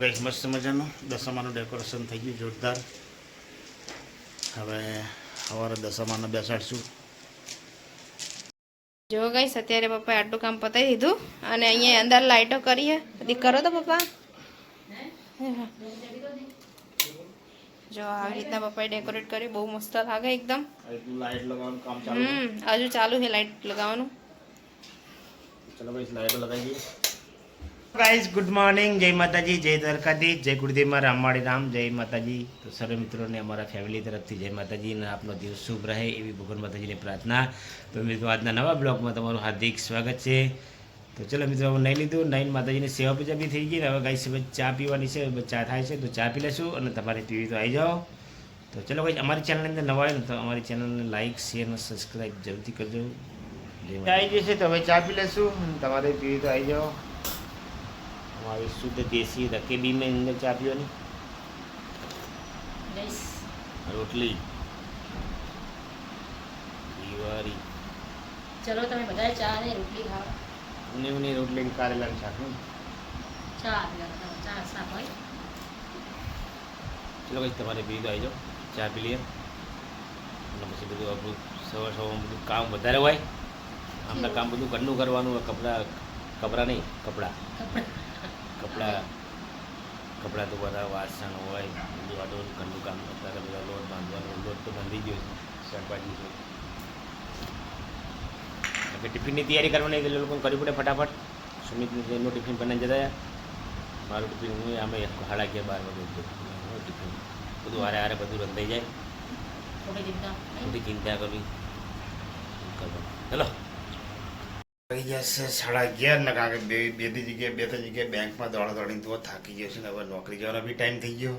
કંઈક મસ્ત મજાનું દશામાનું ડેકોરેશન થઈ ગયું જોરદાર. હવે સવારે દશામાને બેસાડશું. જો ગાઈસ અત્યારે પપ્પાએ આટલું કામ પતાવી દીધું અને અહીંયા અંદર લાઈટો કરીએ બધી કરો તો પપ્પા. જો આવી રીતના પપ્પાએ ડેકોરેટ કર્યું, બહુ મસ્ત લાગે એકદમ. લાઈટ લગાવવાનું કામ ચાલુ. હજુ ચાલુ છે લાઈટ લગાવવાનું. ચલો ગાઈસ લાઈટો લગાવીએ. ગાઈસ ગુડ મોર્નિંગ, જય માતાજી, જય દ્વારકાધીશ, જય ગુરુદેવ મારા અંબાડી રામ, જય માતાજી. તો સર્વ મિત્રોને અમારા ફેમિલી તરફથી જય માતાજી અને આપનો દિવસ શુભ રહે એવી ભગવાન માતાજીની પ્રાર્થના. તો મિત્રો આજના નવા બ્લોગમાં તમારું હાર્દિક સ્વાગત છે. તો ચલો મિત્રો હવે નહીં લીધું, નહીં માતાજીની સેવા પૂજા બી થઈ ગઈ ને હવે ગાઈસ હવે ચા પીવાની છે. ચા થાય છે તો ચા પી લેશું અને તમારે પીવી તો આવી જાઓ. તો ચલો ગાઈસ અમારી ચેનલની અંદર નવા હોય ને તો અમારી ચેનલને લાઈક શેર અને સબસ્ક્રાઈબ જરૂરથી કરજો. આવી જશે તો હવે ચા પી લેશું અને તમારે પીવી તો આવી જાઓ. हमारी शुद्ध देसी रकेबी में अंदर चा पियोनी रोटली दीवारी. चलो તમે બધા ચા ને રોટલી ખાઓ. ઉની રોટલી કારેલાનું શાક ને ચા શાક હોય. ચલો ભાઈ તમારે પી આવી જાઓ, ચા પી લઈએ અને પછી બધું આપણું સવાર બધું કામ વધારે હોય. આપણા કામ બધું ઘરનું કરવાનું હોય. કપડાં નહીં કપડાં ધોવાના, વાસણ હોય, બધું આટલું ઘરનું કામ. અત્યારે બધા લોટ બાંધવાનો, લોટ તો બાંધી ગયો છે. શાકભાજી છે એટલે ટિફિનની તૈયારી કરવાની એટલે લોકોને કરવી પડે ફટાફટ. સુમિતનું ટિફિન બનાવી જતા, મારું ટિફિન હું આમે 11:30 12 વાગે ટિફિન બધું હારે બધું રંધાઈ જાય. ખોટી ચિંતા કરવી ચલો. થઈ ગયા છે 11:30 ને, કારણ કે બે ત્રણ જગ્યાએ બેંકમાં દોડીને તો થાકી ગયો છે ને હવે નોકરી જવાનો બી ટાઈમ થઈ ગયો.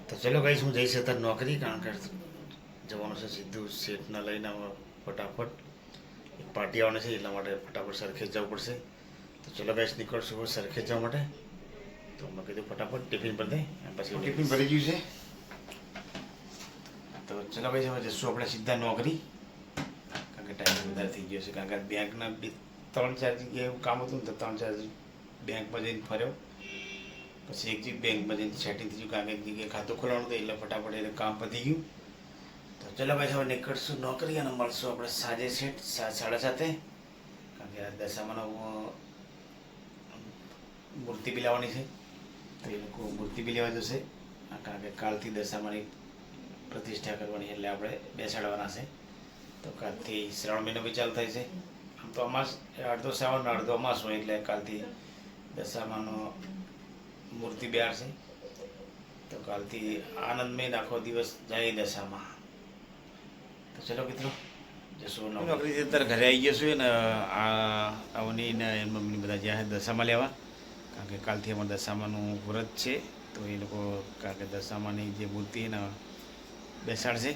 તો ચલો ગાઈસ હું જઈશ અત્યારે નોકરી, કારણ કે જવાનું છે સીધું સેટને લઈને ફટાફટ એક પાર્ટી આવવાની છે એટલા માટે ફટાફટ સરખેજ જવું પડશે. તો ચલો ગાઈસ નીકળશું સરખેજ જવા માટે. તો મેં કીધું ફટાફટ ટિફિન ભરી દે, પછી ટિફિન ભરી ગયું છે. તો ચલો ગાઈસ હવે જઈશું આપણે સીધા નોકરી, કારણ કે ટાઈમ વધારે થઈ ગયો છે. કારણ કે બેંકના 3-4 જગ્યાએ એવું કામ હતું ને તો 3-4 બેંકમાં જઈને ફર્યો, પછી એક જગ્યાએ બેંકમાં જઈને સેટિંગ થઈ ગયું. કારણ કે એક જગ્યાએ ખાતું ખોલાવવાનું હતું એટલે ફટાફટ એટલે કામ પતી ગયું. તો ચલો ભાઈ હવે નીકળશું નોકરી અને મળશું આપણે સાંજે સેટ 7:30. કારણ કે આ દશામાનો મૂર્તિ બી લાવવાની છે તો એ લોકો મૂર્તિ બી લેવા જશે. કારણ કે કાલથી દશામાની પ્રતિષ્ઠા કરવાની એટલે આપણે બેસાડવાના છે. તો કાલથી શ્રાવણ મહિનો બી ચાલુ થાય છે. આમ તો અમાસ અડધો શ્રાવણ અડધો અમાસ હોય એટલે કાલથી દશામાનો મૂર્તિ બેહાડશે. તો કાલથી આનંદમય આખો દિવસ જાય દશામાં. તો ચલો મિત્રો જશું નોકરી. અત્યારે ઘરે આવી જશું ને અવની ને એની મમ્મી બધા જ્યાં દશામાં લેવા, કારણ કે કાલથી અમારે દશામાનું વ્રત છે. તો એ લોકો કારણ કે દશામાની જે મૂર્તિ એને બેસાડશે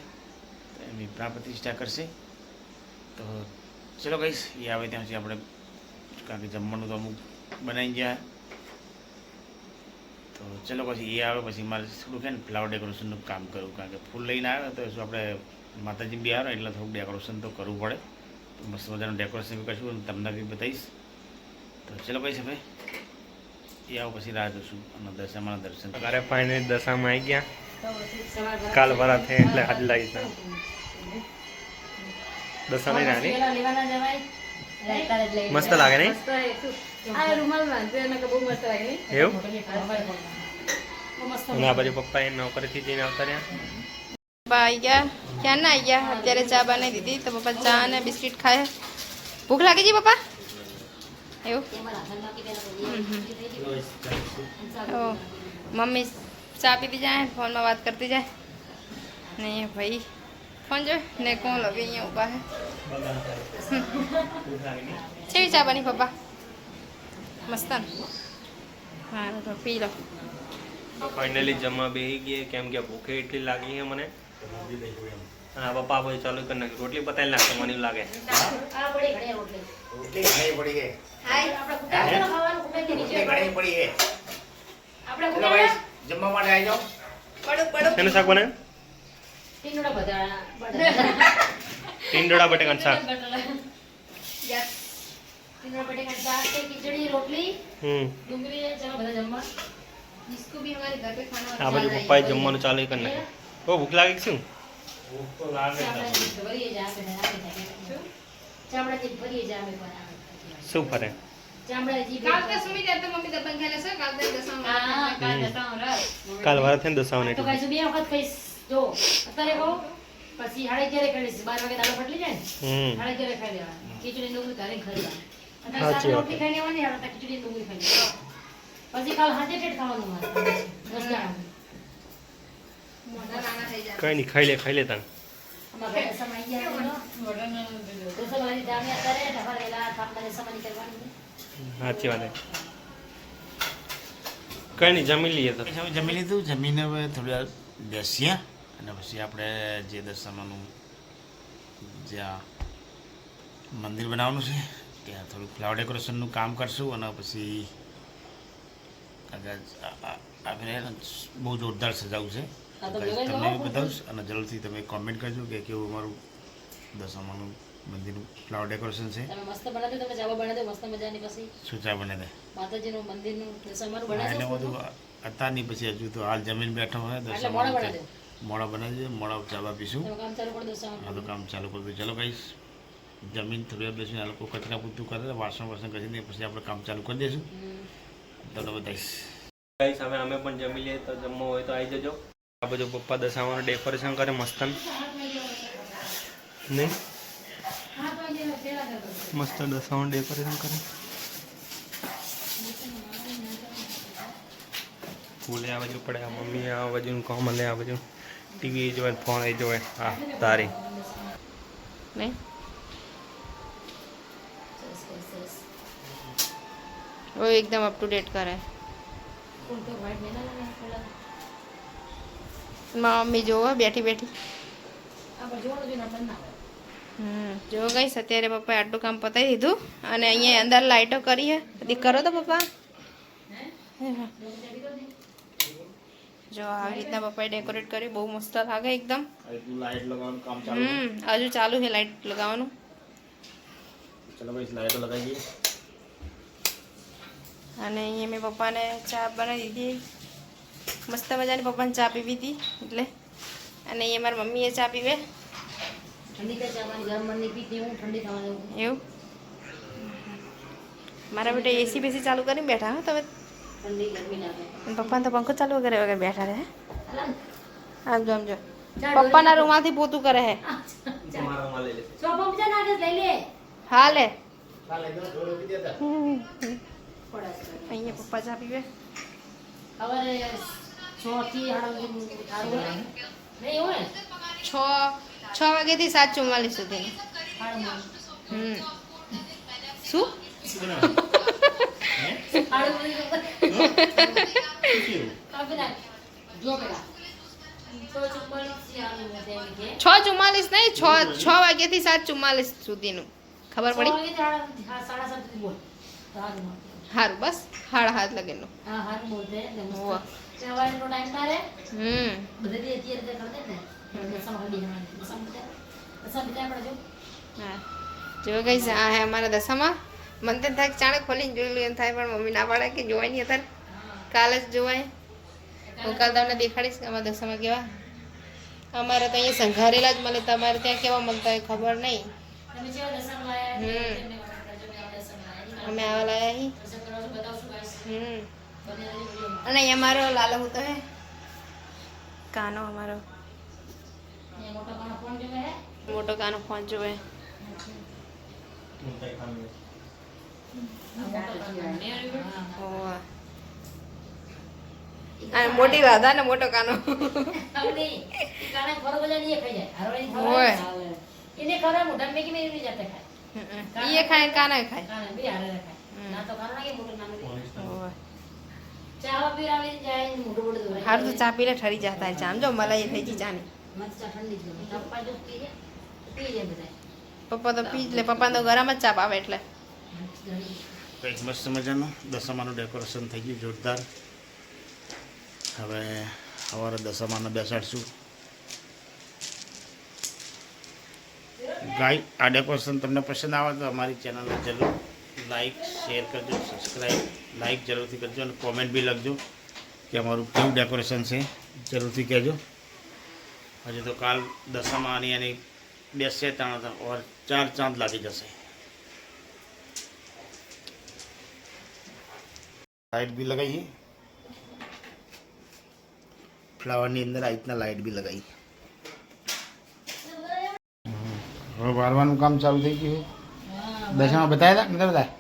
તો એમની પ્રાણ પ્રતિષ્ઠા કરશે. તો ચલો કહીશ એ આવે ત્યાં સુધી આપણે, કારણ કે જમવાનું તો અમુક બનાવી ગયા. તો ચલો પછી એ આવે પછી મારે થોડુંક છે ને ફ્લાવર ડેકોરેશનનું કામ કરવું, કારણ કે ફૂલ લઈને આવે તો શું આપણે માતાજી બી આવે એટલે થોડુંક ડેકોરેશન તો કરવું પડે. તો મસ્ત મજાનું ડેકોરેશન બી કરશું તમને બી બતાવીશ. તો ચલો કહીશ હવે એ આવો પછી રાહ જોશું અને દશામાના દર્શન. અરે ફાઇનલી દશામાં આવી ગયા. કાલ વરા થે એટલે આજ લાગી તા દશા નહીં રાની મસ્ત લાગે નહીં એવું. અને આ બાજુ પપ્પા એ નોકરીથી જઈને આવતા રહ્યા. પપ્પા આવી ગયા, ક્યાં ના આવી ગયા. અત્યારે ચા બનાવી દીધી તો પપ્પા ચા અને બિસ્કિટ ખાય. ભૂખ લાગી છે પપ્પા એવું? મમ્મી ચા પીતી જાય, ફોનમાં વાત કરતી જાય ને ભાઈ ફોન જો ને કોણ લગે અહીંયા ઊભા હે. કેવી ચા બની પપ્પા? મસ્ત ને? હા તો પી લો. ફાઇનલી જમવા બેસી ગયે, કેમ કે ભૂખે એટલી લાગી છે મને. હા પપ્પા પછી ચાલુ કરી નાખી, રોટલી પતાવી નાખતો મને એવું લાગે. જમવા માટે આવી જાઓ. શેનું શાક બને? ટીંડોળા બટેકાનું શાક. ખીચડી રોટલી ડુંગળી. ચાલો બધા જમવા. इसको भी हमारे घर पे खाना આ બાજુ પપ્પાએ જમવાનું ચાલુ કરી નાખ્યું. બહુ ભૂખ લાગે છે શું? ભૂખ તો લાગે જ ચામડા છે. જે ભરીએ જ આવે ને આવે જાય. ચામડા જે ભરીએ જ આવે પણ આવે. શું ફરે? ચામડા જે કાલ તો સુમી જાય તો મમ્મી દબન ખાઈ લેશે કાલ તો દસમા હા કાલ દસામાં રાત. કાલ વારે થઈને દસાવને તો કાંઈ બે વખત ખાઈશ જો અત્યારે કહું પછી હાડે ક્યારે ખાઈ લઈશ 12 વાગે દાડો ફટલી જાય ને હાડે ક્યારે ખાઈ લેવા ખીચડી ડુંગળી ઘરે ખાઈ લેવા અત્યારે સાચી સાથે વાત. રોટલી ખાઈ લેવાની હાડે તો ખીચડી ડુંગળી ખાઈ લેવા પછી કાલ હાથે ટેટ ખાવાનું મારે 10 દાડા મોઢા નાના થઈ જાય કઈ નહીં ખાઈ લે તાણ. અમારા ઘરે દસામાં આવી ગયા તો દસામાં દામી અત્યારે ઢફા લેલા થાપને દસામાં કરવાની સાચી વાત છે. કઈ નહીં જમી લઈએ તો. પછી હવે જમી લીધું, જમીને હવે થોડી વાર બેસીએ અને પછી આપણે જે દશામાનું જ્યાં મંદિર બનાવવાનું છે ત્યાં થોડું ફ્લાવર ડેકોરેશનનું કામ કરશું અને પછી આપણે બહુ જોરદાર સજાવું છે હા, તો તો guys, જોઈ તમને લો. બી બતાવીશ અને જલ્દીથી તમે કોમેન્ટ કરજો કે કેવું અમારું દશામાનું મંદિરનું ફ્લાવર ડેકોરેશન છે. તમે મસ્ત બનાવી દો તમે જાવા બનાવી દો મસ્ત મજાની પછી સૂચા બને દે માતાજીનું મંદિરનું દશામાનું હા, એટલે બનાવી બધું અત્યારની પછી હજુ તો હાલ જમીન બેઠો હોય એટલે મોડા બનાવી દો. મોડા બનાવી દે, મોડા ચાવા પીશું. તમે કામ ચાલુ કરી દો આ દશામાનું તો કામ ચાલુ કરી દઉં. ચલો ગાઈસ, જમીન થોડી વાર બેસીને આ લોકો કચરા પૂરતું કરે વાસણ કરીને પછી આપણે કામ ચાલુ કરી દઈશું. તમને બતાવીશ. ગાઈસ હવે અમે પણ જમી લઈએ તો જમવા હોય તો આવી જજો. આ બાજુ પપ્પા દશામાનું ડેકોરેશન કરે મસ્તન નહીં મસ્ત દશામાનું ડેકોરેશન કરે. ફૂલે આ બાજુ પડે, આ મમ્મી આ બાજુ કોમલે આ બાજુ ટીવી જોવે ફોન એ જોવે. હા તારી નહીં સરસ સરસ સરસ वो एकदम अप टू डेट करे ફૂલ તો white નહીં લાગે પેલા મમ્મી જોવો બેઠી બેઠી આ પર જોવાનું જોઈએ ને ના જો ગઈ અત્યારે પપ્પાએ આટલું કામ પતાવી દીધું અને અહીંયા અંદર લાઈટો કરી હે બધી કરો તો પપ્પા જો આવી રીતના પપ્પાએ ડેકોરેટ કરી બહુ મસ્ત લાગે એકદમ. લાઈટ લગાવવાનું કામ હજુ ચાલુ છે લાઈટ લગાવવાનું. ચલો ભાઈ લાઈટો લગાવી દઈએ. અને અહીંયા મેં પપ્પાને ચા બનાવી દીધી મસ્ત મજાની પપ્પાને ચા પીવી હતી એટલે. અને અહીંયા મારી મમ્મીએ ચા પીવે ઠંડી તો ચાવાની ગરમ મનની પીતી હું ઠંડી થવાનું એવું. મારા બેટા એસી બેસી ચાલુ કરીને બેઠા હા તમે. ઠંડી ગરમી લાગે અને પપ્પાને તો પંખો ચાલુ કરે વગર બેઠા રહે. અલા આમ જો પપ્પાના રૂમાલથી પોતું કરે હે. તમારા લઈ લે. સોફા બીજા નાખે લઈ લે હા લે થોડા અહીંયા પપ્પા ચા પીવે. સવારે 6 થી 8 નહીં હોય 6 વાગ્યાથી 7:44 સુધીની. શું જો પેલા 6:44 નહીં 6 વાગ્યાથી 7:44 સુધીનું ખબર પડી. સારું બસ 7:30 લગીનું. હોવે. હા જો ગઈ આ હે અમારા દશામાં. મને તો થાય કે ચાણે ખોલીને જોઈ લો એમ થાય પણ મમ્મી ના પાડે કે જોવાય નહીં અત્યારે કાલે જ જોવાય. હું કાલ તમને દેખાડીશ કે અમારા દશામાં કેવા. અમારે તો અહીંયા સંઘારેલા જ મળે, તમારે ત્યાં કેવા મળતા હોય ખબર નહીં. અમે આવા લાયા અહીં. અને અહીંયા અમારો લાલો હું તો હે કાનો અમારો મોટો કાનો ફોન જોવે. હોવે. અને મોટી રાધા ને મોટો કાનો હોય. એ ખાય કાના ખાય. હોવે. હારું તો ચા પીને ઠરી જતા ચા જો મલાઈ થઈ ગઈ ચાની. પપ્પા તો પી જ લે. પપ્પા તો ગરમ જ ચા પાવે એટલે. કંઈક મસ્ત મજાનું દશામાનું ડેકોરેશન થઈ ગયું જોરદાર. હવે સવારે દશામાને બેસાડશું. ગાય આ ડેકોરેશન તમને પસંદ આવે તો અમારી ચેનલને જરૂર લાઈક શેર કરજો, સબસ્ક્રાઈબ લાઈક જરૂરથી કરજો અને કોમેન્ટ બી લખજો કે અમારું કેવું ડેકોરેશન છે જરૂરથી કહેજો. હજુ તો કાલ દશામાં આની એની બેસશે ત્રણ ઓર 4 ચાંદ લાગી જશે. લાઇટ બી લગાવી, ફ્લાવરની અંદર આ રીતના લાઇટ બી લગાવી. હવે વારવાનું કામ ચાલુ થઈ ગયું છે. દશામાં બતાવ્યા હતા નતા બતાવ્યા?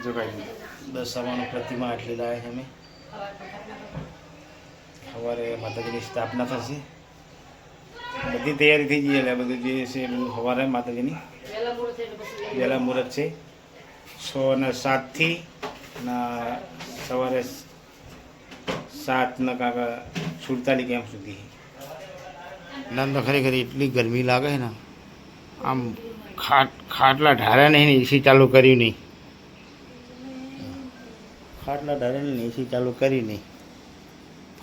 જો કાંઈ દશામાનું પ્રતિમા આટલી લાવે છે અમે. સવારે માતાજીની સ્થાપના થશે, બધી તૈયારી થઈ ગઈ. એટલે બધું જે છે બધું સવારે માતાજીની વહેલા મુહૂર્ત છે 6 ને 7 થી સવારે 7 ને કાંકા 47 કેમ સુધી. નામ તો ખરેખર એટલી ગરમી લાગે છે ને, આમ ખાટલા ઢાળ્યા નહીં ને એસી ચાલુ કર્યું નહીં. ખાટલા ઢાળ્યા નહીં એસી ચાલુ કરી નહીં.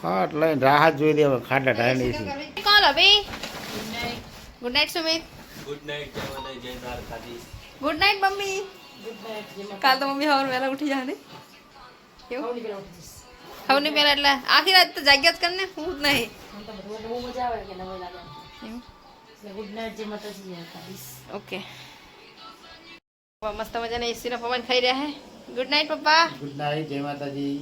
ખાટલા રાહત જોઈ દે હવે. ખાટલા ઢાળ્યા એસી. કોલ અભી good night Sumit. Good night જય દ્વારકાધીશ. Good night mummy. કાલ તો મમ્મી સવાર વહેલા ઉઠી જાય ને કેવું ખબર નહીં પહેલા એટલે આખી રાત તો જાગ્યા જ કરીને હું જ નહીં. બહુ મજા આવે કે નવાઈ લાગે એટલે ગુડ નાઇટ જે માતાજી દ્વારકાધીશ. ઓકે મસ્ત મજાના એસીનો પવન ખાઈ રહ્યા હે. ગુડ નાઇટ પપ્પા. ગુડ નાઇટ, જય માતાજી.